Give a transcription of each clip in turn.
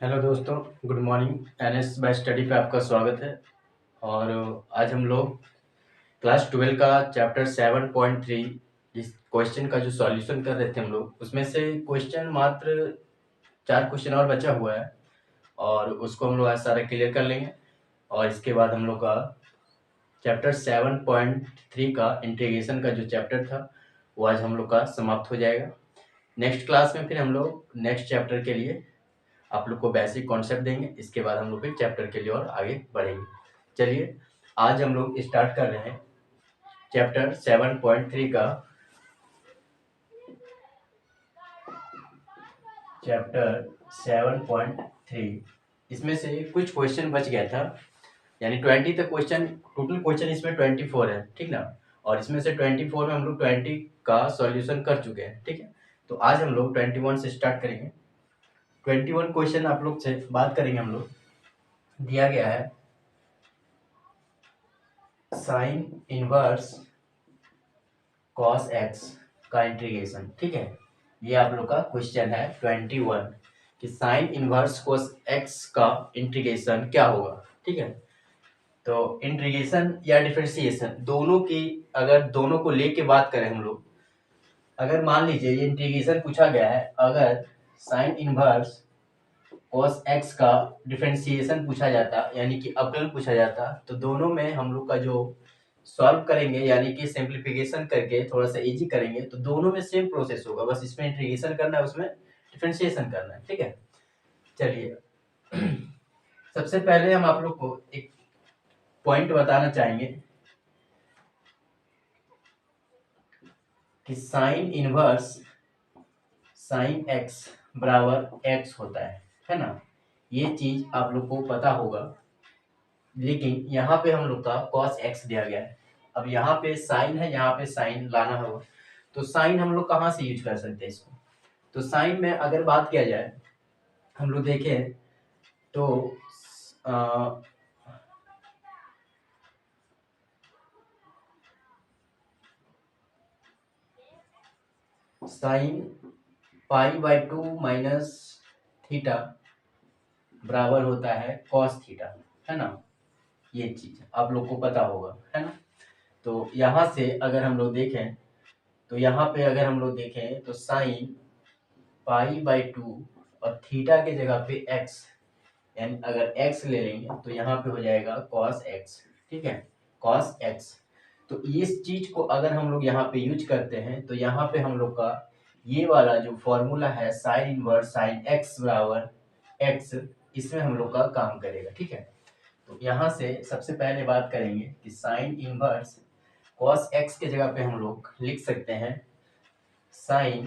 Hello दोस्तों, good morning. NS bye study पे आपका स्वागत है। और आज हम लोग क्लास 12 का चैप्टर 7.3 जिस क्वेश्चन का जो सॉल्यूशन कर रहे थे हम लोग, उसमें से क्वेश्चन मात्र 4 क्वेश्चन और बचा हुआ है और उसको हम लोग आज सारा क्लियर कर लेंगे। और इसके बाद हम लोग का चैप्टर 7.3 का इंटीग्रेशन का जो चैप्टर था वो आज हम लोग का समाप्त हो जाएगा। नेक्स्ट क्लास में फिर हम लोग नेक्स्ट चैप्टर के लिए आप लोग को बेसिक कॉन्सेप्ट देंगे। इसके बाद हम लोग फिर चैप्टर के लिए और आगे बढ़ेंगे। चलिए आज हम लोग स्टार्ट कर रहे हैं चैप्टर 7.3 का। चैप्टर 7.3 इसमें से कुछ क्वेश्चन बच गया था, यानी 20 तक क्वेश्चन, टोटल क्वेश्चन इसमें 24 है, ठीक ना। और इसमें से 24 में हम लोग 20 का सॉल्यूशन कर चुके हैं, ठीक है। तो आज हम लोग 21 से स्टार्ट करेंगे। 21 क्वेश्चन आप लोग से बात करेंगे। हम लोग दिया गया है साइन इनवर्स कॉस एक्स का इंटीग्रेशन, ठीक है। ये आप लोग का क्वेश्चन है 21 कि साइन इनवर्स कॉस एक्स का इंटीग्रेशन क्या होगा, ठीक है। तो इंटीग्रेशन या डिफरेंशिएशन दोनों की, अगर दोनों को लेके बात करें हम लोग, अगर मान लीजिए ये इंटीग्रेशन पूछा गया है, अगर साइन इनवर्स कॉस एक्स का डिफरेंशिएशन पूछा जाता, यानी कि अवकलन पूछा जाता, तो दोनों में हम लोग का जो सॉल्व करेंगे, यानी कि सिंप्लीफिकेशन करके थोड़ा सा इजी करेंगे, तो दोनों में सेम प्रोसेस होगा, बस इसमें इंटीग्रेशन करना है, उसमें डिफरेंशिएशन करना है, ठीक है। चलिए सबसे पहले हम आप लोग को एक पॉइंट बताना चाहेंगे कि साइन इनवर्स साइन एक्स बराबर एक्स होता है ना। ये चीज आप लोग को पता होगा, लेकिन यहाँ पे हम लोग का cos x दिया गया है। अब यहाँ पे साइन है, यहाँ पे साइन लाना होगा, तो साइन हम लोग कहाँ से यूज कर सकते हैं इसको। तो साइन में अगर बात किया जाए, हम लोग देखें तो sine pi by 2 minus theta बराबर होता है कॉस थीटा, है ना। ये चीज आप लोग को पता होगा, है ना। तो यहाँ से अगर हम लोग देखें, तो यहाँ पे अगर हम लोग देखें तो साइन पाई बाई 2 और थीटा के जगह पे एक्स, यानी अगर x ले लेंगे तो यहाँ पे हो जाएगा cos x, ठीक है, cos x। तो इस चीज को अगर हम लोग यहाँ पे यूज करते हैं, तो यहाँ पे हम लोग का ये वाला जो फॉर्मूला है साइन इनवर्स साइन x बराबर x, इसमें हम लोग का काम करेगा, ठीक है। तो यहाँ से सबसे पहले बात करेंगे कि साइन इनवर्स cos x के जगह पे हम लोग लिख सकते हैं sine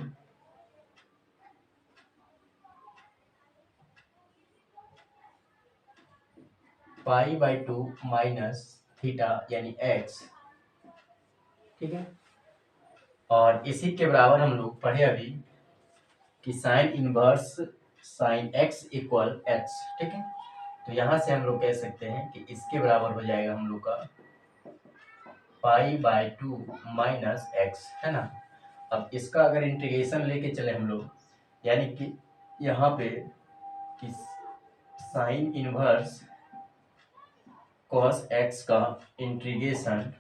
pi by 2 minus theta यानी x, ठीक है। और इसी के बराबर हम लोग पढ़े अभी कि sine inverse sine x equal x, ठीक है। तो यहाँ से हम लोग कह सकते हैं कि इसके बराबर हो जाएगा हम लोग का पाई बाई 2 माइनस एक्स, है ना। अब इसका अगर इंटीग्रेशन लेके चले हम लोग, यानी कि यहाँ पे कि साइन इनवर्स कॉस x का इंटीग्रेशन,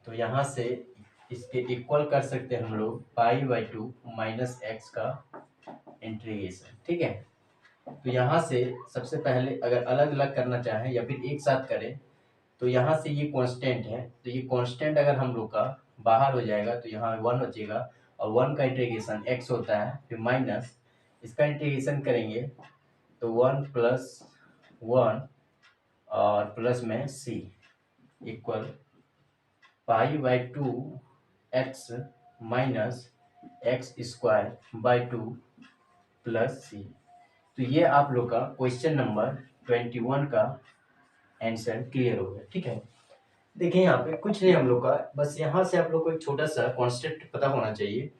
तो यहाँ से इसके इक्वल कर सकते हैं हम लोग पाई बाई 2 माइनस एक्स का इंटीग्रेशन, ठीक है। तो यहाँ से सबसे पहले अगर अलग अलग करना चाहें या फिर एक साथ करें, तो यहाँ से ये कांस्टेंट है, तो ये कांस्टेंट अगर हम लोग का बाहर हो जाएगा तो यहाँ 1 बचेगा, और 1 का इंटीग्रेशन x होता है, फिर माइनस इसका इंटीग्रेशन करेंगे तो 1 प्लस 1 और प्लस में c equal pi by 2 X minus X square by 2 plus C. तो ये आप लोग का क्वेश्चन नंबर 21 का आंसर क्लियर हो गया, ठीक है। देखिए यहाँ पे कुछ नहीं हम लोग का, बस यहाँ से आप लोग को एक छोटा सा कॉन्सेप्ट पता होना चाहिए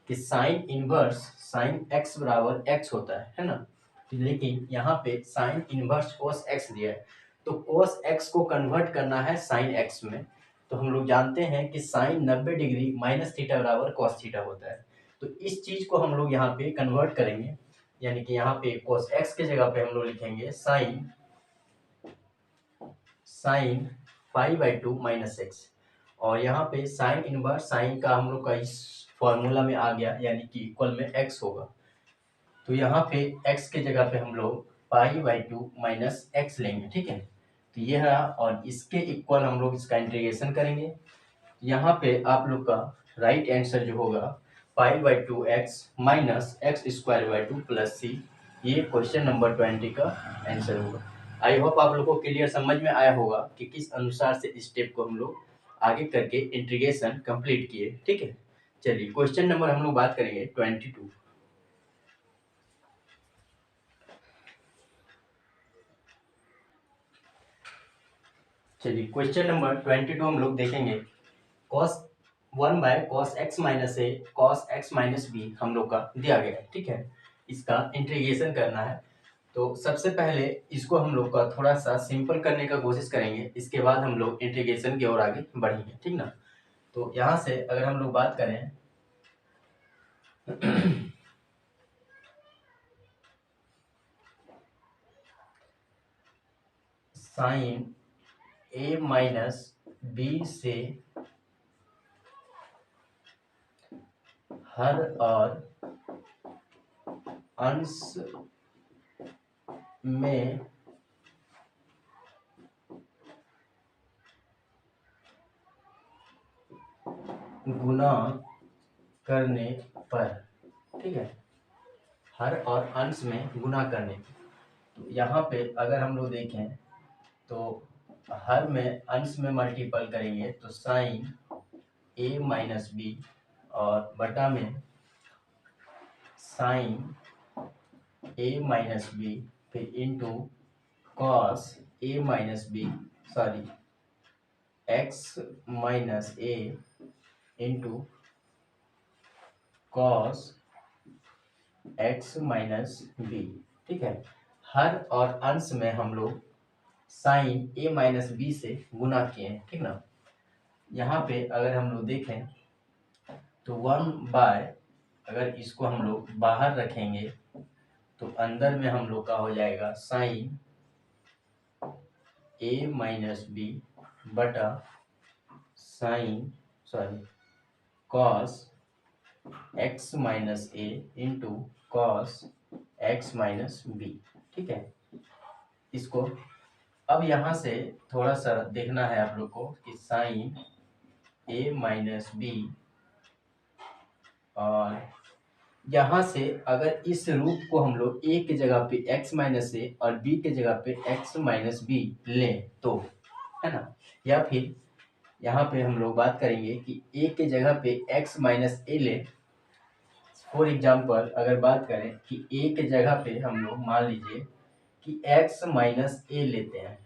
कि साइन इनवर्स साइन एक्स बराबर एक्स होता है ना। लेकिन यहाँ पे साइन इनवर्स कोस एक्स दिया है, तो कोस एक्स को कन्वर्ट करना है साइन एक्स में। तो हम लोग जानते हैं कि साइन 90 डिग्री माइनस थीटा बराबर कॉस थीटा होता है। तो इस चीज को हम लोग यहाँ पे कन्वर्ट करेंगे, यानी कि यहाँ पे cos x की जगह पे हम लोग लिखेंगे sine pi by to minus x, और यहाँ पे साइन इनवर्स साइन का हम लोग का इस फॉर्मूला में आ गया, यानी कि इक्वल में x होगा। तो यहाँ पे x की जगह पे हम लोग पाई बाई टू माइनस एक्स लेंगे, ठीक है। तो ये है, और इसके इक्वल हम लोग इसका इंटीग्रेशन करेंगे। यहाँ पे आप लोग का राइट आंसर जो होगा pi by two X minus X square by two plus C, ये क्वेश्चन नंबर 20 का आंसर होगा। आई होप आप लोग को क्लियर समझ में आया होगा कि किस अनुसार से इस स्टेप को हम लोग आगे करके इंटीग्रेशन कंप्लीट किए, ठीक है। चलिए क्वेश्चन नंबर हम लोग बात करेंगे 22। चलिए क्वेश्चन नंबर 22 हम लोग देखेंगे। cos 1 by cos x minus A cos x minus B हम लोग का दिया गया है, ठीक है। इसका इंटीग्रेशन करना है। तो सबसे पहले इसको हम लोग का थोड़ा सा सिंपल करने का कोशिश करेंगे, इसके बाद हम लोग इंटीग्रेशन की ओर आगे बढ़ेंगे, ठीक ना। तो यहाँ से अगर हम लोग बात करें साइन ए माइनस बी से हर और अंश में गुना करने पर, ठीक है, हर और अंश में गुना करने पर। तो यहाँ पे अगर हम लोग देखें तो हर में अंश में मल्टीपल करेंगे तो साइन ए माइनस बी, और बटा में साइन ए माइनस बी, फिर into cos A minus B, sorry X minus A into cos x minus B, ठीक है। हर और अंश में हम लोग साइन ए माइनस बी से गुना किए हैं, ठीक ना। यहाँ पे अगर हम लोग देखें तो 1 बाय, अगर इसको हम लोग बाहर रखेंगे तो अंदर में हम लोग का हो जाएगा साइन ए माइनस बी बटा sine, sorry cos x minus A into cos x minus B, ठीक है। इसको अब यहाँ से थोड़ा सा देखना है आप लोग को कि साइन ए माइनस बी, और यहाँ से अगर इस रूप को हम लोग a की जगह पे x माइनस ए और b की जगह पे x माइनस बी लें तो, है ना। या फिर यहाँ पे हम लोग बात करेंगे कि a की जगह पे x माइनस ए लें। फॉर एग्जाम्पल अगर बात करें कि a की जगह पे हम लोग मान लीजिए कि x माइनस ए लेते हैं,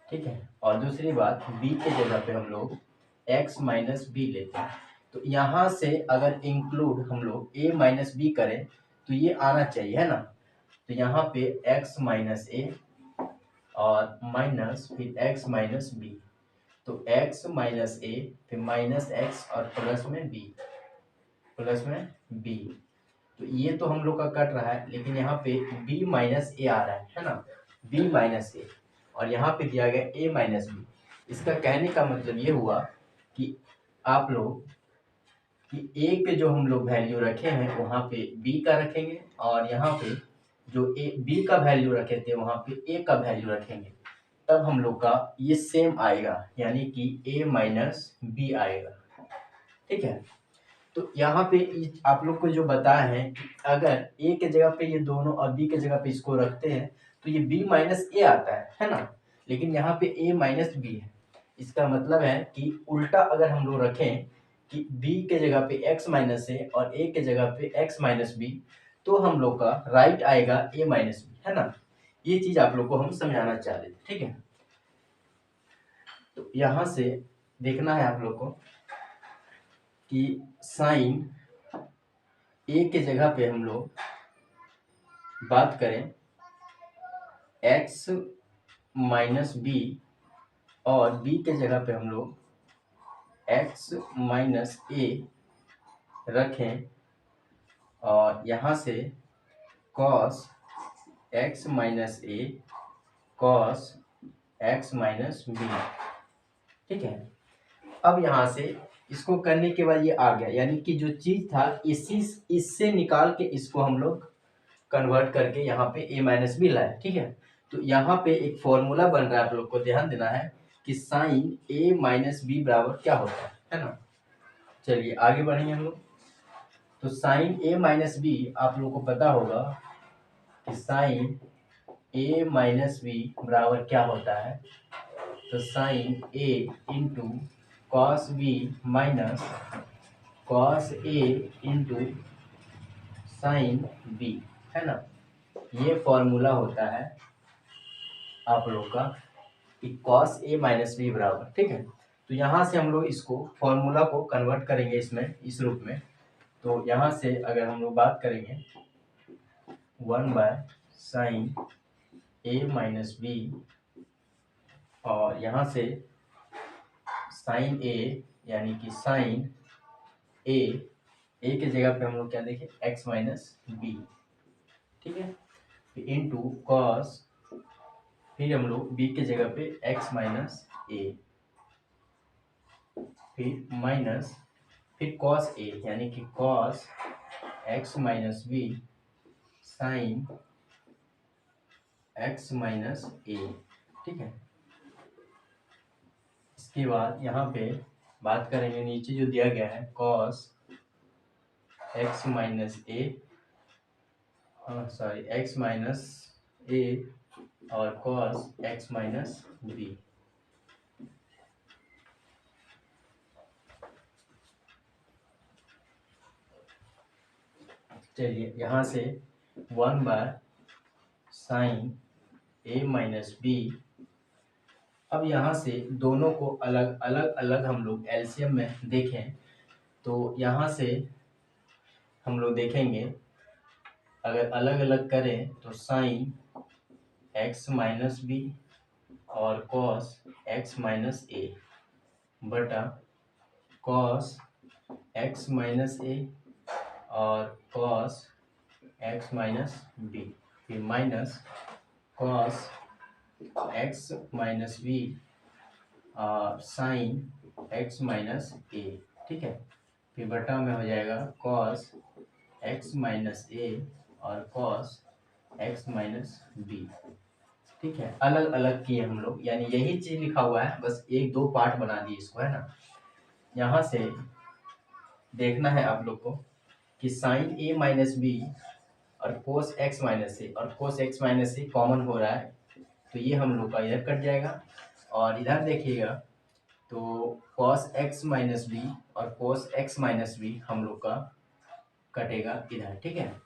ठीक है, और दूसरी बात b की जगह पे हम लोग x माइनस बी लेते हैं। तो यहाँ से अगर इंक्लूड हम लोग a माइनस बी करें तो ये आना चाहिए, है ना। तो यहाँ पे x माइनस ए और माइनस फिर x माइनस बी, तो x माइनस ए फिर माइनस x और प्लस में b, प्लस में b। तो ये तो हम लोग का कट रहा है, लेकिन यहाँ पे b माइनस ए आ रहा है ना, b माइनस ए, और यहाँ पे दिया गया a माइनस बी। इसका कहने का मतलब ये हुआ कि आप लोग कि a पे जो हम लोग वैल्यू रखे हैं वहाँ पे b का रखेंगे, और यहाँ पे जो b का वैल्यू रखे थे वहाँ पे a का वैल्यू रखेंगे, तब हम लोग का ये सेम आएगा, यानी कि a माइनस बी आएगा, ठीक है। तो यहाँ पे आप लोग को जो बताया है कि अगर a के जगह पे ये दोनों और b के जगह पे इसको रखते हैं तो ये b माइनस ए आता है ना, लेकिन यहाँ पे a माइनस बी है। इसका मतलब है कि उल्टा अगर हम लोग रखें कि b के जगह पे x माइनस ए और a के जगह पे x माइनस बी, तो हम लोग का राइट आएगा a माइनस बी, है ना। ये चीज आप लोग को हम समझाना चाह रहे थे, ठीक है। तो यहाँ से देखना है आप लोग को कि साइन ए के जगह पे हम लोग बात करें x माइनस बी, और b के जगह पे हम लोग x माइनस ए रखें, और यहाँ से कॉस एक्स माइनस ए कॉस एक्स माइनस बी। ठीक है, अब यहाँ से इसको करने के बाद ये आ गया, यानी कि जो चीज था इससे निकाल के इसको हम लोग कन्वर्ट करके यहाँ पे ए माइनस बी लाए। ठीक है, तो यहाँ पे एक फॉर्मूला बन रहा है, आप लोग को ध्यान देना है कि साइन ए माइनस बी बराबर क्या होता है ना। चलिए आगे बढ़ेंगे हम लोग। तो साइन ए माइनस बी आप लोग को पता होगा कि साइन ए माइनस बी बराबर क्या होता है। तो sine A into cos B minus cos A into sine B, है ना। ये फॉर्मूला होता है आप लोग का कि कॉस ए माइनस बी बराबर। ठीक है, तो यहाँ से हम लोग इसको फॉर्मूला को कन्वर्ट करेंगे इसमें, इस रूप में। तो यहाँ से अगर हम लोग बात करेंगे 1/साइन ए माइनस बी, और यहाँ से साइन ए यानी कि साइन ए के जगह पे हम लोग क्या देखें, एक्स माइनस बी। ठीक है, इनटू कॉस, फिर हम लोग बी के जगह पे एक्स माइनस ए, फिर माइनस, फिर कॉस ए यानी कि cos x minus B sine x minus ए। ठीक है, इसके बाद यहाँ पे बात करेंगे, नीचे जो दिया गया है cos x minus A, sorry X minus a और कॉस एक्स माइनस बी। चलिए यहाँ से 1/साइन ए माइनस बी। अब यहाँ से दोनों को अलग अलग हम लोग एलसीएम में देखें, तो यहाँ से हम लोग देखेंगे अगर अलग अलग करें तो साइन एक्स माइनस बी और कॉस एक्स माइनस ए बटा कॉस एक्स माइनस ए और कॉस एक्स माइनस बी, फिर minus cos x minus B और साइन एक्स माइनस ए। ठीक है, फिर बटा में हो जाएगा कॉस एक्स माइनस ए और कॉस एक्स माइनस बी। ठीक है, अलग अलग किए हम लोग, यानी यही चीज लिखा हुआ है, बस एक दो पार्ट बना दिए इसको, है ना। यहाँ से देखना है आप लोग को कि साइन ए माइनस बी और कोस एक्स माइनस ए, और कोस एक्स माइनस ए कॉमन हो रहा है, तो ये हम लोग का इधर कट जाएगा। और इधर देखिएगा तो cos x माइनस बी और cos x माइनस बी हम लोग का कटेगा इधर। ठीक है,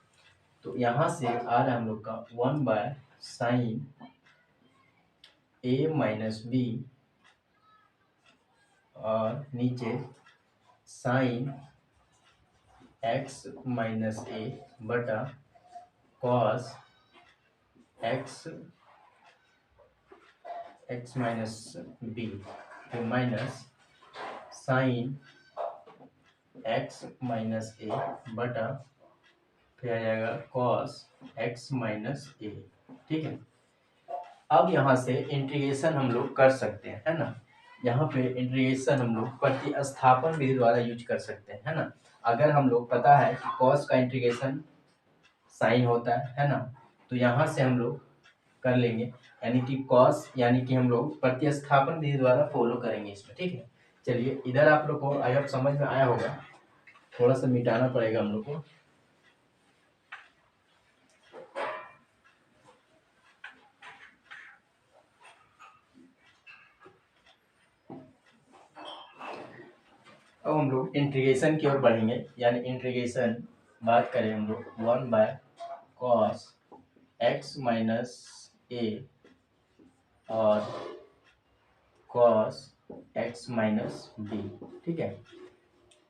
तो यहाँ से आ रहा है हम लोग का 1/साइन ए माइनस बी और नीचे साइन एक्स माइनस ए बटा कॉस एक्स माइनस बी, फिर माइनस साइन एक्स माइनस ए बटा फिर आ जाएगा कॉस एक्स माइनस ए। ठीक है, अब यहाँ से इंटीग्रेशन हम लोग कर सकते हैं, है ना। यहाँ पे इंटीग्रेशन हम लोग प्रतिस्थापन विधि द्वारा यूज कर सकते हैं, है ना। अगर हम लोग पता है कि कॉस का इंटीग्रेशन साइन होता है ना, तो यहाँ से हम लोग कर लेंगे, यानी कि कॉस, यानी कि हम लोग प्रतिस्थापन विधि द्वारा फॉलो करेंगे इसमें। ठीक है, चलिए इधर आप लोग को आई होप समझ में आया होगा, थोड़ा सा मिटाना पड़ेगा हम लोग को। अब हम लोग इंटीग्रेशन की ओर बढ़ेंगे, यानी इंटीग्रेशन बात करें हम लोग 1/cos एक्स माइनस ए और cos एक्स माइनस बी। ठीक है,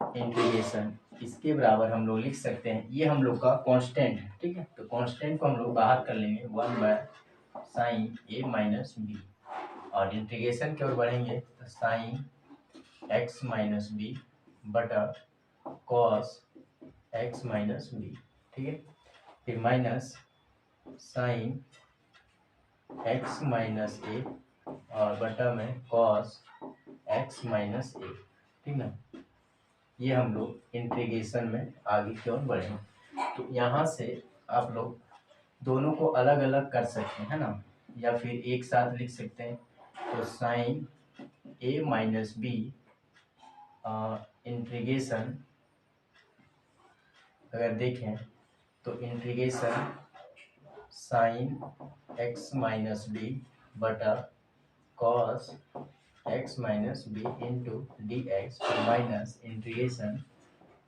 इंटीग्रेशन इसके बराबर हम लोग लिख सकते हैं, ये हम लोग का कांस्टेंट है। ठीक है, तो कांस्टेंट को हम लोग बाहर कर लेंगे 1/साइन ए माइनस बी, और इंटीग्रेशन की ओर बढ़ेंगे तो साइन एक्स माइनस बी बटा कॉस एक्स माइनस बी। ठीक है, फिर minus sine x minus a और बटा में कॉस एक्स माइनस ए, ठीक ना। ये हम लोग इंटीग्रेशन में आगे की ओर बढ़ेंगे। तो यहाँ से आप लोग दोनों को अलग अलग कर सकते हैं, है ना, या फिर एक साथ लिख सकते हैं। तो sine A minus B integration अगर देखें तो integration sine x minus B बटा cos x minus B into D x minus integration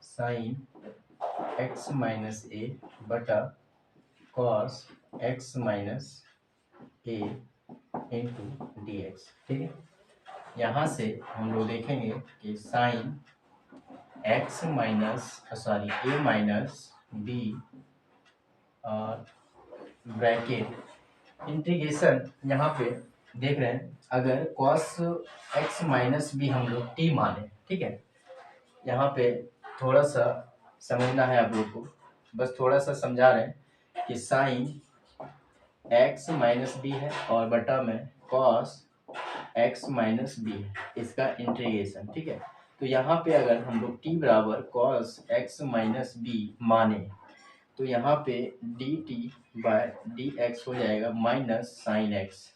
sine x minus ए बटा cos x minus A into D x, ठीक है। यहाँ से हम लोग देखेंगे कि sine x minus A minus B और ब्रैकेट इंटीग्रेशन यहाँ पे देख रहे हैं, अगर कॉस एक्स माइनस बी हम लोग टी माने, ठीक है। यहाँ पे थोड़ा सा समझना है आप लोग को, बस थोड़ा सा समझा रहे हैं कि साइन एक्स माइनस बी है और बटा में कॉस एक्स माइनस बी है, इसका इंटीग्रेशन, ठीक है। तो यहाँ पे अगर हम लोग टी बराबर कॉस एक्स माइनस बी माने तो यहाँ पे D T by D X हो जाएगा माइनस साइन एक्स,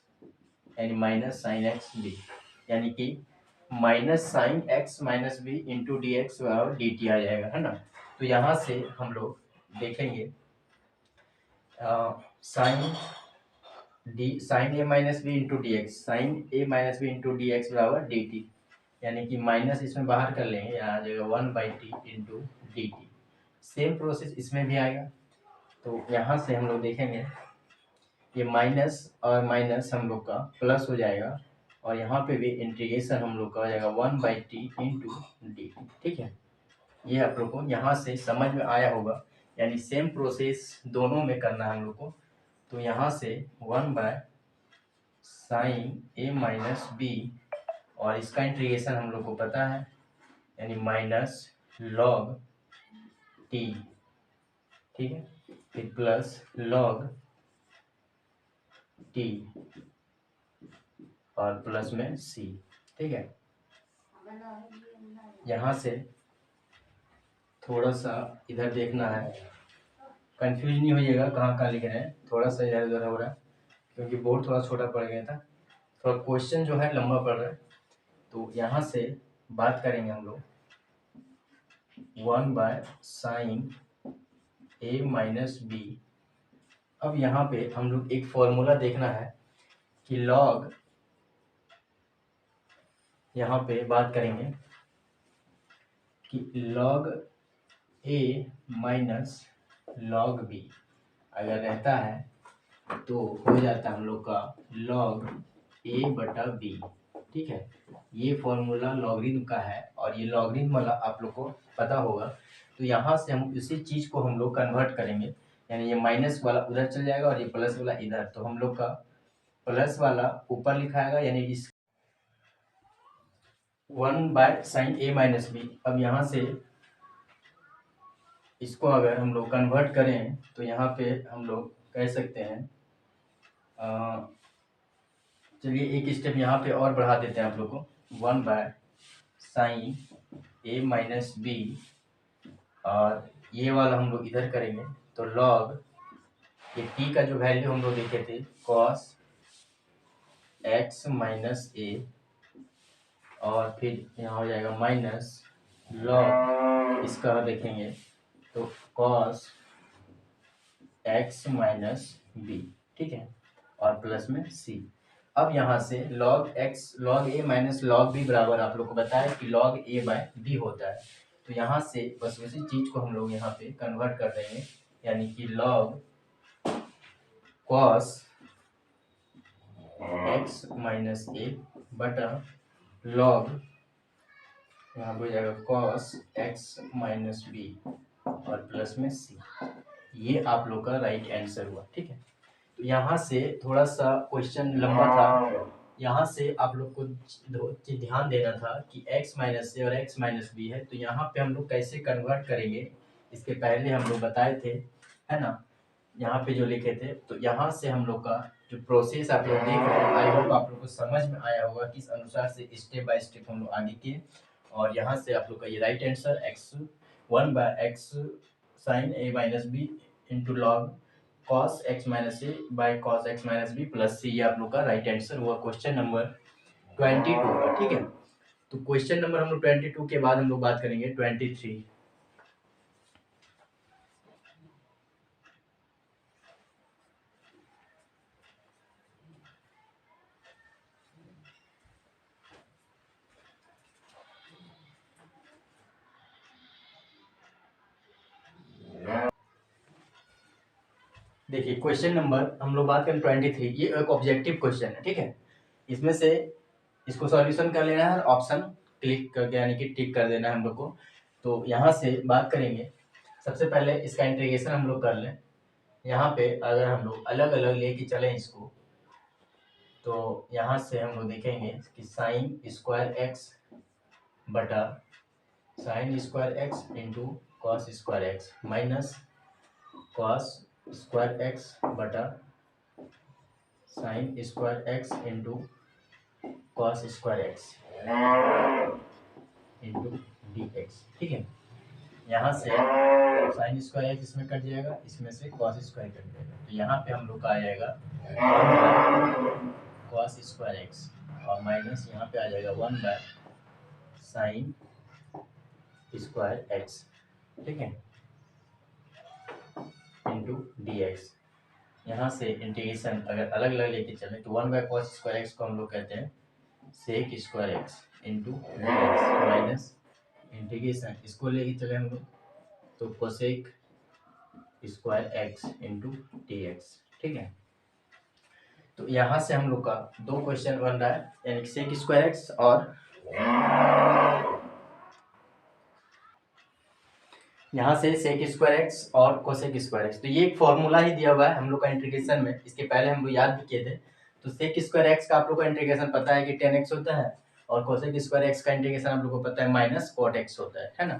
यानी माइनस साइन एक्स बी, यानी कि minus sine x minus B into D X बराबर डी टी आ जाएगा, है ना। तो यहाँ से हम लोग देखेंगे sine A minus B into D X, sine A minus B into D X बराबर डी टी, यानी कि माइनस इसमें बाहर कर लेंगे, यहाँ आ जाएगा 1/t into D T. Same process इसमें भी आएगा। तो यहाँ से हम लोग देखेंगे ये माइनस और माइनस हम लोग का प्लस हो जाएगा और यहाँ पे भी इंटीग्रेशन हम लोग का हो जाएगा 1/t इंटू डी, ठीक है। ये आप लोग को यहाँ से समझ में आया होगा, यानी सेम प्रोसेस दोनों में करना है हम लोग को। तो यहाँ से 1/sin ए माइनस बी और इसका इंटीग्रेशन हम लोग को पता है, यानी माइनस लॉग टी, ठीक है, फिर प्लस लॉग टी और प्लस में सी, ठीक है। यहाँ से थोड़ा सा इधर देखना है, कंफ्यूज नहीं होइएगा कहाँ कहाँ लिख रहे हैं, थोड़ा सा इधर उधर हो रहा है क्योंकि बोर्ड थोड़ा छोटा पड़ गया था, थोड़ा क्वेश्चन जो है लंबा पड़ रहा है। तो यहाँ से बात करेंगे हम लोग 1/sin ए माइनस बी। अब यहाँ पे हम लोग एक फॉर्मूला देखना है कि लॉग, यहाँ पे बात करेंगे कि लॉग ए माइनस लॉग बी अगर रहता है तो हो जाता है हम लोग का लॉग ए बटा बी, ठीक है। ये फॉर्मूला लॉगरिथम का है और ये लॉगरिथम वाला आप लोग को पता होगा। तो यहाँ से हम उसी चीज़ को हम लोग कन्वर्ट करेंगे, यानी ये माइनस वाला उधर चल जाएगा और ये प्लस वाला इधर, तो हम लोग का प्लस वाला ऊपर लिखाएगा, यानी इस 1/sin ए माइनस बी। अब यहाँ से इसको अगर हम लोग कन्वर्ट करें तो यहाँ पे हम लोग कह सकते हैं, चलिए एक स्टेप यहाँ पे और बढ़ा देते हैं आप लोग को, 1/sin ए माइनस बी और ये वाला हम लोग इधर करेंगे तो लॉग ये टी का जो वैल्यू हम लोग देखे थे cos एक्स माइनस ए और फिर यहाँ हो जाएगा माइनस लॉग इसका देखेंगे तो cos एक्स माइनस बी, ठीक है, और प्लस में सी। अब यहाँ से log x log a minus log b बराबर आप लोग को बताया कि log a बाय b होता है। तो यहाँ से बस उसी चीज को हम लोग यहाँ पे कन्वर्ट कर देंगे, यानी कि log cos x minus a बटा log यहाँ हो जाएगा cos x माइनस b और प्लस में c। ये आप लोग का राइट आंसर हुआ, ठीक है। तो यहाँ से थोड़ा सा क्वेश्चन लंबा था, यहाँ से आप लोग को ध्यान देना था कि x माइनस ए और x माइनस बी है, तो यहाँ पे हम लोग कैसे कन्वर्ट करेंगे इसके पहले हम लोग बताए थे, है ना। यहाँ पे जो लिखे थे, तो यहाँ से हम लोग का जो प्रोसेस आप लोग देख रहे हैं, आई होप आप लोग को समझ में आया होगा किस अनुसार से स्टेप बाय स्टेप हम लोग आगे किए। और यहाँ से आप लोग का ये right answer x1/x sine a minus B into log cos x minus A by cos x minus B plus C, ये आप लोग का राइट आंसर हुआ क्वेश्चन नंबर 22 का। ठीक है, तो क्वेश्चन नंबर हम लोग 22 के बाद हम लोग बात करेंगे 23। देखिए क्वेश्चन नंबर हम लोग बात करें 23, ये एक ऑब्जेक्टिव क्वेश्चन है। ठीक है, इसमें से इसको सॉल्यूशन कर लेना है और ऑप्शन क्लिक करके यानी कि टिक कर देना है हम लोग को। तो यहाँ से बात करेंगे, सबसे पहले इसका इंटीग्रेशन हम लोग कर लें। यहाँ पे अगर हम लोग अलग अलग लेके चलें इसको, तो यहाँ से हम लोग देखेंगे कि साइन स्क्वायर एक्स बटा sine square x into cos square X minus cos square X बटा sine square x into cos square x into D x. ठीक है, यहाँ से साइन स्क्वायर एक्स इसमें कट जाएगा, इसमें से कॉस स्क्वायर कट जाएगा, तो यहाँ पे हम लोग का आ जाएगा कॉस स्क्वायर एक्स और माइनस यहाँ पे आ जाएगा 1 साइन स्क्वायर एक्स। ठीक है, इंटू डी एक्स। यहाँ से इंटीग्रेशन अगर अलग अलग लेके चले तो 1/cos स्क्वायर एक्स को हम लोग कहते हैं sec square x into D x minus integration इसको लेके चले हम लोग तो cosec square x into D x. ठीक है, तो यहाँ से हम लोग का दो क्वेश्चन बन रहा है, यानी सेक स्क्वायर एक्स और यहाँ से सेक स्क्वायर एक्स और कोसेक स्क्वायर एक्स। तो ये एक फॉर्मूला ही दिया हुआ है हम लोग का इंटीग्रेशन में, इसके पहले हम लोग याद भी किए थे। तो सेक स्क्वायर एक्स का आप लोग का इंटीग्रेशन पता है कि 10x होता है और कोसेक स्क्वायर एक्स का इंटीग्रेशन आप लोग को पता है माइनस कॉट एक्स होता है ना।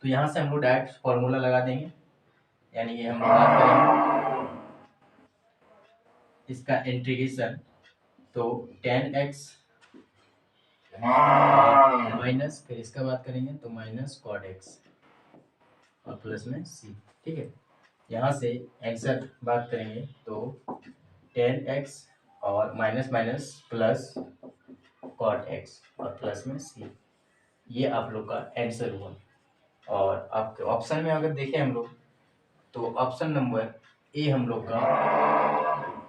तो यहाँ से हम लोग डायरेक्ट फॉर्मूला लगा देंगे, यानी कि हम लोग बात करेंगे इसका इंटीग्रेशन, तो 10x माइनस फिर इसका बात करेंगे तो माइनस कॉट एक्स और प्लस में सी। ठीक है, यहाँ से आंसर बात करेंगे तो 10x और minus minus plus cot x और प्लस में सी, ये आप लोग का आंसर हुआ। और आपके ऑप्शन में अगर देखें हम लोग तो ऑप्शन नंबर ए हम लोग का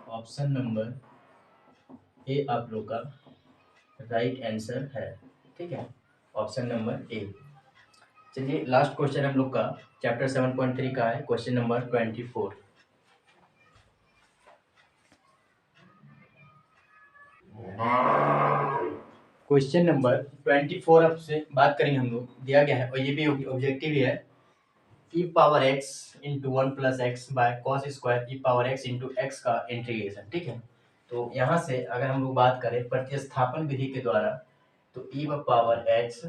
ऑप्शन नंबर ए आप लोग का राइट आंसर है। ठीक है, ऑप्शन नंबर ए। चलिए लास्ट क्वेश्चन हम लोग का चैप्टर 7.3 का है, क्वेश्चन नंबर 24। क्वेश्चन नंबर 24 अब से बात करेंगे हम लोग, दिया गया है और ये भी ऑब्जेक्टिव ही है। e power x into 1 plus x by cos square e power x into X का इंटीग्रेशन। ठीक है, तो यहाँ से अगर हम लोग बात करें प्रतिस्थापन विधि के द्वारा, तो e power x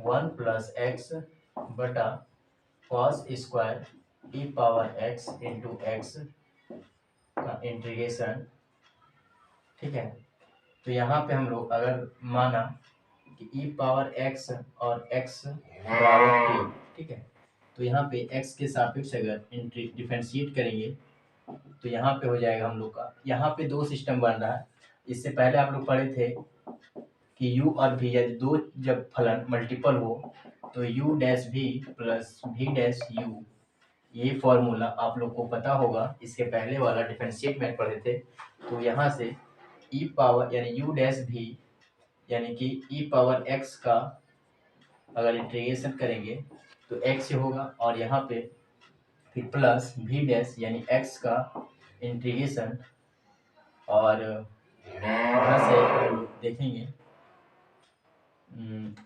1 plus X बटा cos square e power x into X का इंटीग्रेशन। ठीक है, तो यहाँ पे हम लोग अगर माना कि e पावर x और x बराबर t, ठीक है, तो यहाँ पे x के सापेक्ष अगर डिफरेंशिएट करेंगे तो यहाँ पे हो जाएगा हम लोग का, यहाँ पे दो सिस्टम बन रहा है। इससे पहले आप लोग पढ़े थे कि u और v यदि दो जब फलन मल्टीपल हो तो u dash v plus v dash u, ये फॉर्मूला आप लोग को पता होगा, इसके पहले वाला डिफरेंशिएट में पढ़े थे। तो यहाँ से e पावर यानी u डैश v यानी कि e पावर x का अगर इंटीग्रेशन करेंगे तो x होगा और यहाँ पे फिर प्लस v डैश यानी x का इंटीग्रेशन, और यहाँ से हम लोग देखेंगे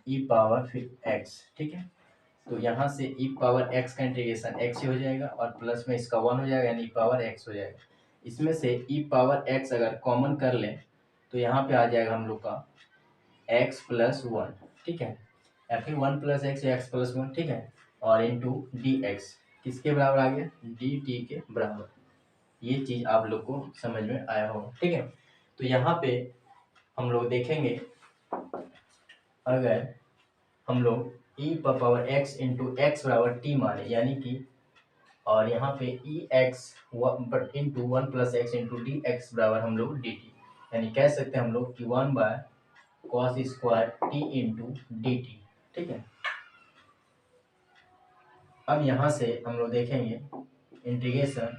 e पावर फिर x। ठीक है, तो यहाँ से e पावर x का इंटीग्रेशन x हो जाएगा और प्लस में इसका 1 हो जाएगा यानी e पावर x हो जाएगा। इसमें से e पावर x अगर कॉमन कर लें तो यहाँ पे आ जाएगा हम लोग का x प्लस 1। ठीक है, या फिर 1 प्लस एक्स या x प्लस 1। ठीक है, और इंटू डी एक्स। किसके बराबर आ गया, डी टी के बराबर। ये चीज आप लोग को समझ में आया होगा, ठीक है। तो यहाँ पे हम लोग देखेंगे, अगर हम लोग e power x into X बराबर टी माने, यानी कि, और यहाँ पे E X into one plus X into D X बराबर हम लोग डी टी, यानी कह सकते हैं हम लोग कि 1/cos² T into D T, ठीक है। अब यहाँ से हम लोग देखेंगे इंटीग्रेशन,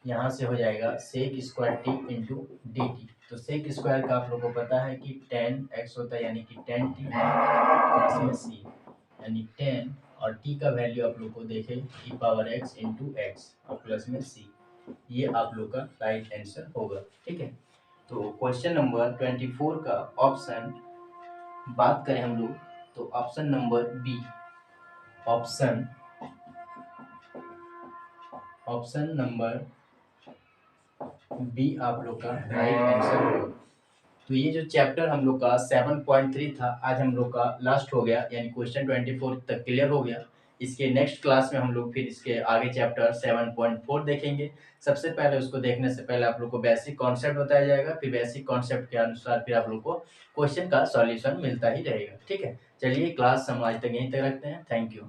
यहाँ से हो जाएगा sec² T into D T. तो सेक स्क्वायर का आप लोग को पता है कि tan x होता है, यानी कि tan t प्लस में c, यानी tan और t का वैल्यू आप लोग को देखे e power x into x और प्लस में c। ये आप लोग का राइट आंसर होगा, ठीक है। तो क्वेश्चन नंबर 24 का ऑप्शन बात करें हम लोग, तो option number b, option number b आप लोग का राइट आंसर होगा। तो ये जो चैप्टर हम लोग का 7.3 था, आज हम लोग का लास्ट हो गया, यानी क्वेश्चन 24 तक क्लियर हो गया। इसके नेक्स्ट क्लास में हम लोग फिर इसके आगे चैप्टर 7.4 देखेंगे। सबसे पहले उसको देखने से पहले आप लोग को बेसिक कॉन्सेप्ट बताया जाएगा, फिर बेसिक कॉन्सेप्ट के अनुसार फिर आप लोग को क्वेश्चन का सॉल्यूशन मिलता ही रहेगा, ठीक है। चलिए क्लास हम आज तक यहीं तक रखते हैं। Thank you.